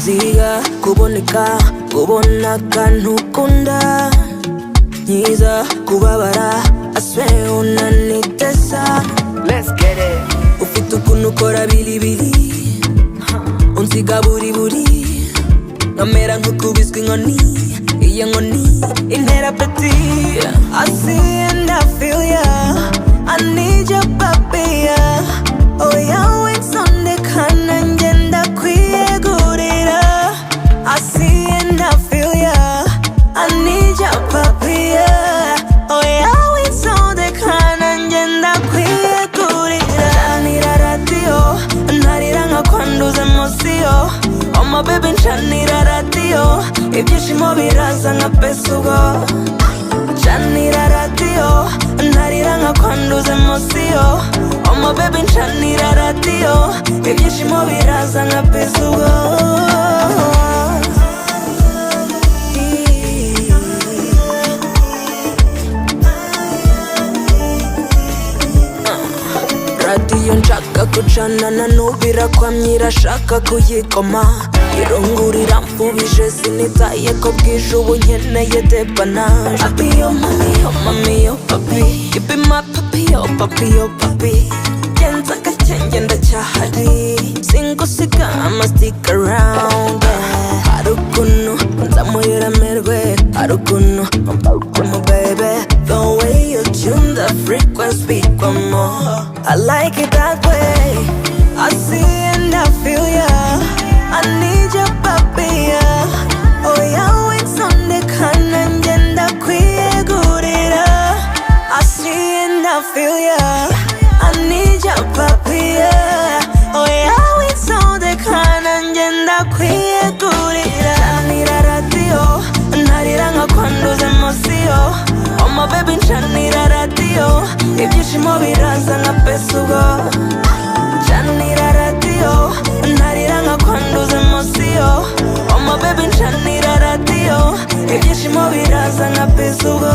ziga kuboneka kubona akantu ukunda nkiza kubabara I swear unanitesa. Let's get it. Ufite ukuntu ukora bilibili unsiga buri nkamera nk'ukubiswe inkoni iyo nkoni intera peti. I see and I feel ya, I need your papi ya. Oh yeah, winsondekana nje ndakwiyegurira. I see and I feel ya, I need your papi ya. Oh yeah, winsondekana nje ndakwiyegurira. Ncanira radio ntarira nkakwanduza emosiyo. Oh my baby ncanira radio ibyishimo biraza nka pesugo. Ncanira radio ntarira nkakwanduza emosiyo. Oh my baby ncanira radio ibyishimo biraza nka pesugo. Radio nshaka kucanana nubira kwa nyirashaka kuyikoma. Irungurira mfubije sinitaye ko bwije ubu nkeneye depanaje. Papi yo mami yo mami yo papi, you be my papi yo papi yo papi. Genza gakenge ndacyahari singusiga I'ma stick around. Hari ukuntu nzamurira merwe, hari ukuntu my baby. The way you tune the frequency one more, I like it that way. I see and I feel ya, I need your papi ya. Oh yeah, winsondekana nje ndakwiyegurira. I see and I feel ya, I need your papi ya. Oh yeah, winsondekana nje ndakwiyegurira. Ncanira radio ntarira nkakwanduza emosiyo. Oh my baby ncanira radio ibyishimo biraza nka pesugo. Ncanira radio ntarira nkakwanduza emosiyo. Oh my baby ncanira radio ibyishimo biraza nka pesugo.